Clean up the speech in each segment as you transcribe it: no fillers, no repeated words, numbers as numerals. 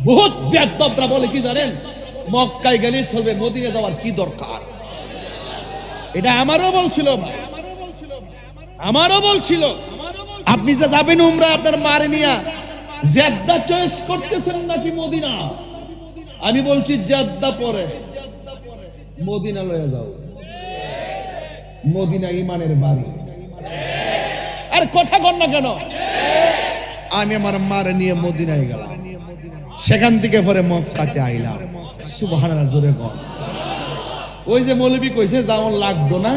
বহুত বেয়াদবরা বলে কি জানেন, মক্কায় গেলেই চলবে, মদিনা যাওয়ার কি দরকার। এটা আমারও বলছিল ভাই, আমারও বলছিল আপনি যে যাবেন উমরা আপনার মারে নিয়া জেদ্দা চয়েস করতেছেন নাকি মদিনা। আমি বলছি জেদ্দা পরে, মদিনা লয়ে যাও। মদিনা ইমানের বাড়ি। আর কথা কন না কেন? আমি আমার মারে নিয়ে মদিনায় গেলাম, সেখান থেকে পরে মক্কাতে আইলাম। সুবহানাল্লাহ, জোরে কর। ওই যে মৌলবী কইছে যাওয়ার লাগতো না,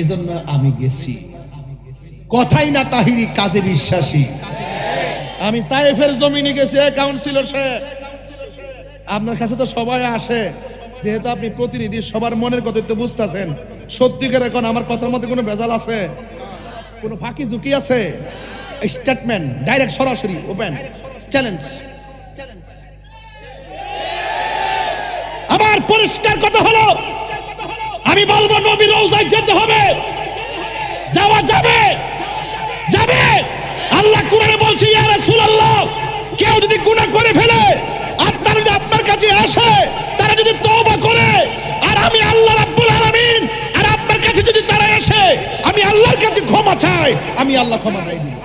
এজন্য আমি গেছি। কথাই না তাহিরি, কাজে বিশ্বাসী। আমি তায়েফের জমিনে গেছি। কাউন্সিলর সাহেব, আপনার কাছে তো সবাই আসে, যেহেতু আপনি প্রতিনিধি, সবার মনের কথা তো বুঝতেছেন। সত্যিকার এখন আমার কথার মধ্যে কোনো ভেজাল আছে? কোনো ফাঁকি ঝুঁকি আছে? স্টেটমেন্ট ডাইরেক্ট, সরাসরি, ওপেন চ্যালেঞ্জ। আমার পরিষ্কার কথা হলো, আমি বলবো নবীর রওজায় যেতে হবে। যাওয়া যাবে, যাবে। আল্লাহ কুরআনে বলছে, ইয়া রাসূলুল্লাহ, কেউ যদি গুনাহ করে ফেলে আর তারা যদি আপনার কাছে আসে, তারা যদি তওবা করে, আর আমি আল্লাহ রাব্বুল আলামিন আর আপনার কাছে যদি তারা আসে, আমি আল্লাহর কাছে ক্ষমা চাই, আমি আল্লাহ ক্ষমা করে দিই।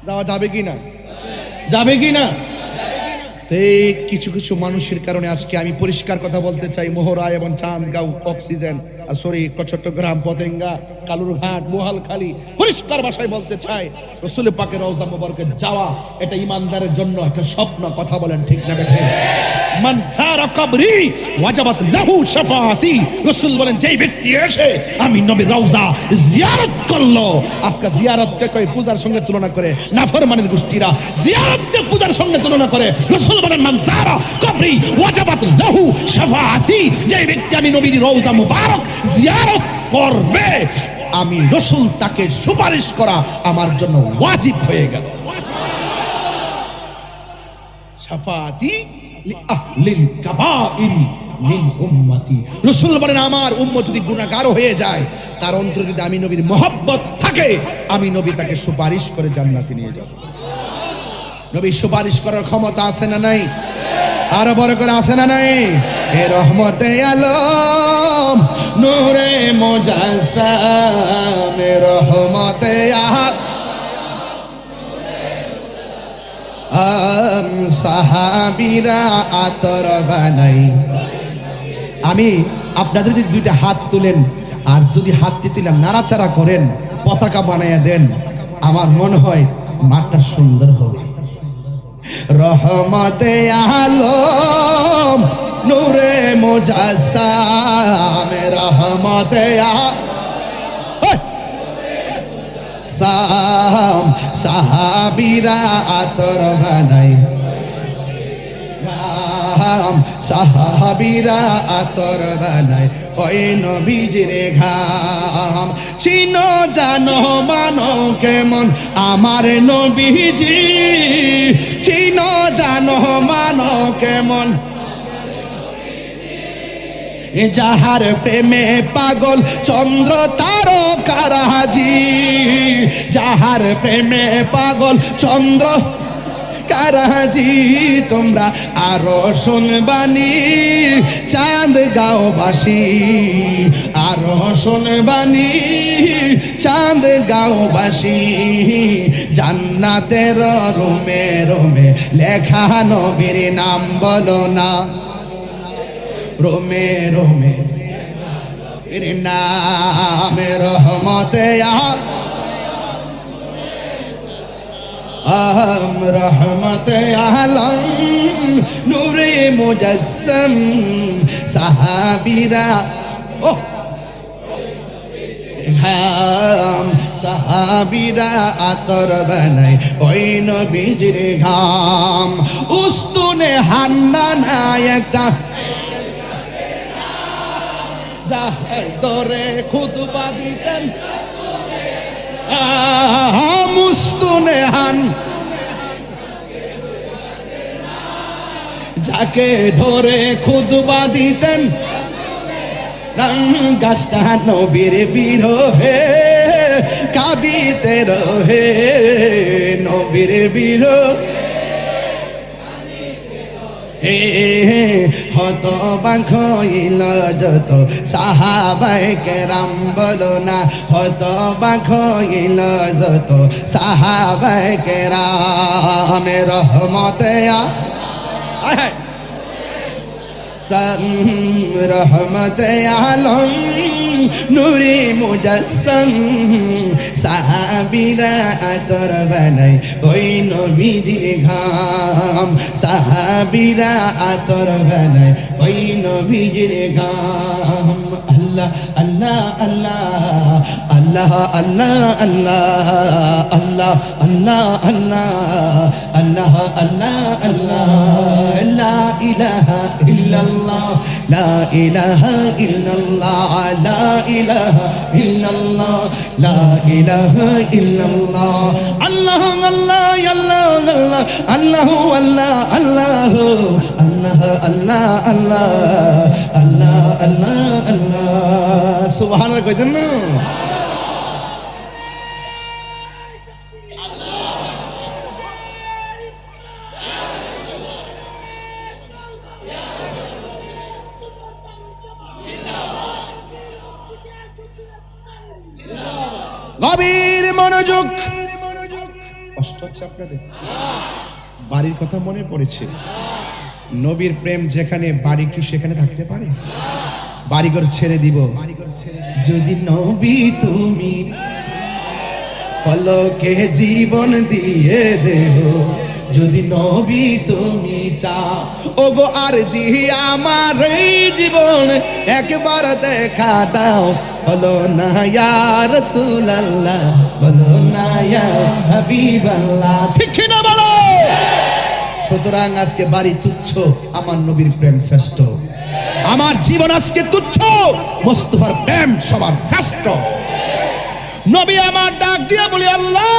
যাওয়া যাবে কি না? যাবে কি না? কিছু কিছু মানুষের কারণে আজকে আমি পরিষ্কার কথা বলতে চাই, মোহরা এবং চাঁদগাঁও, অক্সিজেন, সরি চট্টগ্রাম, পতেঙ্গা, কালুরঘাট, মোহালখালী, পরিষ্কার ভাষায় বলতে চাই, রাসূল পাকের রওজা মুবারকে যাওয়া এটা ইমানদারের জন্য একটা স্বপ্ন। কথা বলেন ঠিক না বেঠিক? মান যারা কবরি ওয়াজাবাত লাহু শাফাআতি। রাসূল বলেন, যেই ব্যক্তি এসে আমি নবীর রওজা জিয়ারত করলো। আজকে জিয়ারতকে কই পূজার সঙ্গে তুলনা করে নাফরমানের গোষ্ঠীরা, জিয়ারতকে পূজার সঙ্গে তুলনা করে। রাসূল বলেন, মান যারা কবরি ওয়াজাবাত লাহু শাফাআতি। যেই ব্যক্তি আমি নবীর রওজা মুবারক জিয়ারত করবে, আমি রাসূল তাকে সুপারিশ করা আমার জন্য ওয়াজিব হয়ে গেল। শাফাআতি লিল কাবাইর মিন উম্মতি। রাসূল বলেন, আমার উম্মত যদি গুনাহগার হয়ে যায়, তার অন্তরে যদি আমি নবীর মহব্বত থাকে, আমি নবী তাকে সুপারিশ করে জান্নাতে নিয়ে যাব। নবী সুপারিশ করার ক্ষমতা আছে না নাই? আরো বড় করে আছে না নাই? এ রহমতে আলম নূরে মুজাসসাম, এ রহমতে সাহাবীরা আতর বানাই। আমি আপনাদের যদি দুইটা হাত তুলেন, আর যদি হাতটি তুলে নাড়াচাড়া করেন, পতাকা বানাইয়া দেন, আমার মনে হয় মাঠটা সুন্দর হবে। রহমতে আলম নূরে মুজাসসাম, রহমতে সাম, সাহাবীরা আতর বানাই। সাহাবীরা আতর বানাই ওই নবীজির ঘাম। চিনো জানো মানো কেমন আমার নবীজি, চিনো জানো মানো কেমন, যাহার প্রেমে পাগল চন্দ্র তারকারাজি, যাহার প্রেমে পাগল চন্দ্র কারাজি। তোমরা আরো শুনবানি চাঁদগাঁওবাসী, আরো শুনবানি চাঁদগাঁওবাসী, জান্নাতের রুমে রুমে লেখা নবীর নাম বলো না, রোমে রোমে এর নাম। রহমতে আলম, রহমতে আলম নূরে মুজাসসাম, সাহাবীরা ও ঘাম, সাহাবীরা আতর বানাই ওই নবীজির ঘাম। উস্তুনে হান্নানা একটা যাহার দরে খুতবা দিতেন, মুস্তুনে হান, যাকে ধরে খুতবা দিতেন, গাছটা নবীর বিরহে কাঁদিতে রহে, নবীর বিরহে হতবাক হইল যত সাহাবায়ে কেরাম, বলো না হতবাক হইল যত সাহাবায়ে কেরাম। রহমতে রহমতে আলম নূরে মুজাসসাম, সাহাবীরা আতর বানাই ওই নবীজির ঘাম, সাহাবীরা আতর বানাই ওই নবীজির ঘাম। আল্লাহ আল্লাহ আল্লাহ আল্লাহ আল্লাহ আল্লাহ আল্লাহ আল্লাহ আল্লাহ আল্লাহ আল্লাহ লা ইলাহা ইল্লাল্লাহ লা ইলাহা ইল্লাল্লাহ লা ইলাহা ইল্লাল্লাহ লা ইলাহা ইল্লাল্লাহ। আল্লাহ আল্লাহ আল্লাহ আল্লাহ আল্লাহ আল্লাহ আল্লাহ আল্লাহ আল্লাহ আল্লাহ আল্লাহ আল্লাহ। সুবহানাল্লাহ কইতেন না? গভীর মনোযোগ। কষ্ট হচ্ছে আপনাদের? বাড়ির কথা মনে পড়েছে। নবীর প্রেম যেখানে, বাড়ি কি সেখানে থাকতে পারে? বাড়িঘর ছেড়ে দিব যদি নবী তুমি পলকে জীবন দিয়ে দেহ, যদি নবী তুমি চাও। ওগো আর জি আমার এই জীবন একবার দেখা দাও, বলো না ইয়া রাসূলুল্লাহ, বলো না ইয়া হাবিবাল্লাহ। ঠিক না বলো? সুতরাং আজকে বাড়ি তুচ্ছ, আমার নবীর প্রেম শ্রেষ্ঠ। আমার জীবন আজকে তুচ্ছ, মুস্তাফার প্রেম সবার শ্রেষ্ঠ। নবী আমার ডাক দিয়ে বলি, আল্লাহ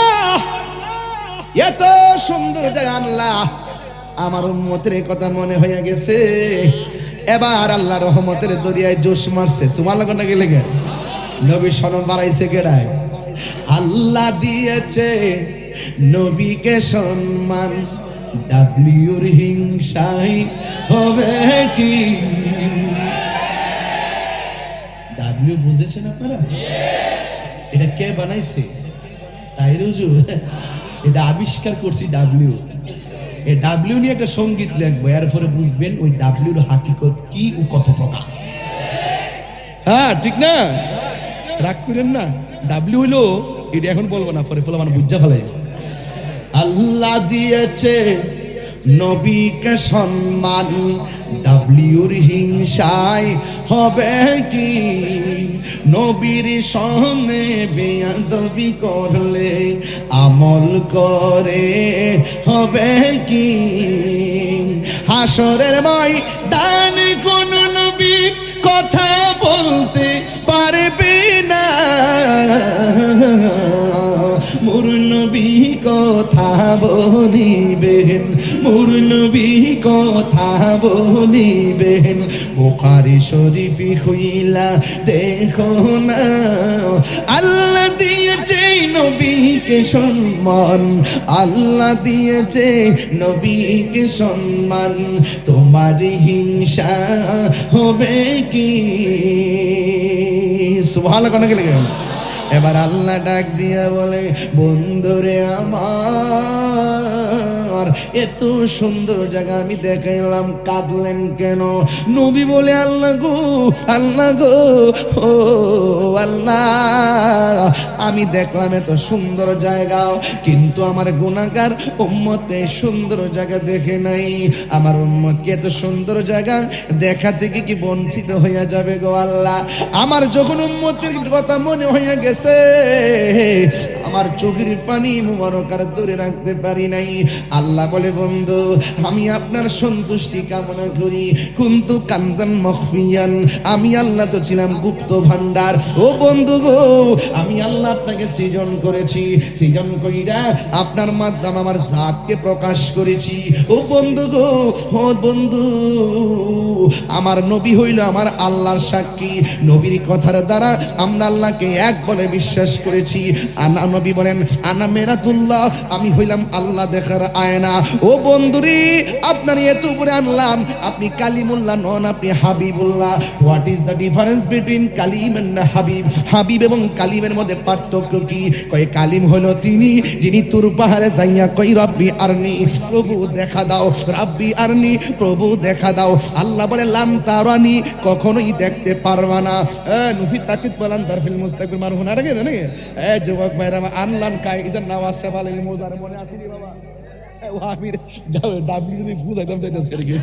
এত সুন্দর জায়গা, আল্লাহ আমার উম্মতের কথা মনে হয়ে গেছে, এবার আল্লাহ রহমতের দরিয়ায় জোশ মারছে। সুবহানাল্লাহ কোনটা গেলে গে নবী সনম বাড়াইছে কেডায়? আল্লাহ দিয়েছে নবীকে সম্মান, ডাব্লিউর হিংসাই হবে কি? ডাব্লিউ বুঝেছেন আপনারা? এটা কে বানাইছে? তাইর হুজুর। এটা আবিষ্কার করছি ডাব্লিউ। এই ডাব্লিউ নিয়ে একটা সঙ্গীত লিখবো, এরপরে বুঝবেন ওই ডাব্লিউর হাকিকত কি ও কত প্রকার। হ্যাঁ ঠিক না? রাগ করেন না। ডাব্লিউ হইলো এটা এখন বলবো না, পরে মানে বুঝা ফেলাই। আল্লাহ দিয়েছে নবীকে সম্মান, ডাব্লিউর হিংসায় হবে কি? নবীর সামনে বেয়াদবি করলে আমল করে হবে কি? হাসরের ময়দান কোন নবী কথা বলতে পারবে না, মোর নবী কথা বলিবেন, মোর নবী কথা বলিবেন। বুখারী শরীফে হইলা দেখো না, আল্লাহ দিয়েছে নবীকে সম্মান, আল্লাহ দিয়েছে নবীকে সম্মান, তোমার হিংসা হবে কি? সুবহানাল্লাহ কোন গেলে? এবার আল্লাহ ডাক দিয়া বলে, বন্ধুরে আমার এত সুন্দর জায়গা আমি দেখাইলাম, কাঁদলেন কেন? নবী বলে, আল্লাহ গো, আল্লাহ গো, ও আল্লাহ, আমি দেখলাম এত সুন্দর জায়গা, কিন্তু আমার গুনাহগার উম্মত সুন্দর জায়গা দেখে নাই। আমার উম্মতকে এত সুন্দর জায়গা দেখা থেকে কি বঞ্চিত হইয়া যাবে গো আল্লাহ? আমার যখন উম্মতের কথা মনে হইয়া গেছে, আমার চোখের পানি মুবারক আর ধরে রাখতে পারি নাই। আল্লাহ বলে, বন্ধু আমি আপনার সন্তুষ্টি কামনা করি, কুনতু কানজান মখফিয়ান, আমি আল্লাহ তো ছিলাম গুপ্ত ভান্ডার। ও বন্ধু গো, আমি আল্লাহ আপনাকে সৃজন করেছি, সৃজন কইরা আপনার মাধ্যমে আমার জাতকে প্রকাশ করেছি। ও বন্ধু গো, ও বন্ধু, আমার নবী হইল আমার আল্লাহর সাক্ষী। নবীর কথার দ্বারা আমরা আল্লাহকে এক বলে বিশ্বাস করেছি। নবী বলেন আনা মেরাতুল্লাহ, আমি হইলাম আল্লাহ দেখার আয়না। ও বন্ধুরি, আপনার এত উপরে আনলাম, আপনি কালিমুল্লাহ নন, আপনি Habibullah. What is the difference between Kalim and Habib? Habib এবং কালিমের মধ্যে পার্থক্য কি? কয় কালিম হলো তিনি যিনি তুর পাহাড়ে যাইয়া কই রব্বি আরনি, প্রভু দেখা দাও, রাব্বি আরনি, প্রভু দেখা দাও। আল্লাহ বলে লাম তারানি, কখনোই দেখতে পারবা না। নুফি তাকিদ বলান দারফিল মুস্তাকির মারহুন আর গে না যুবক ভাইরা আনলান কাই ইজান নাওয়াজ সেবালিল মোজার মনে আসিনি বাবা। ও আমির ডাবলি বুঝাইতাম চাইতাছে আর কি।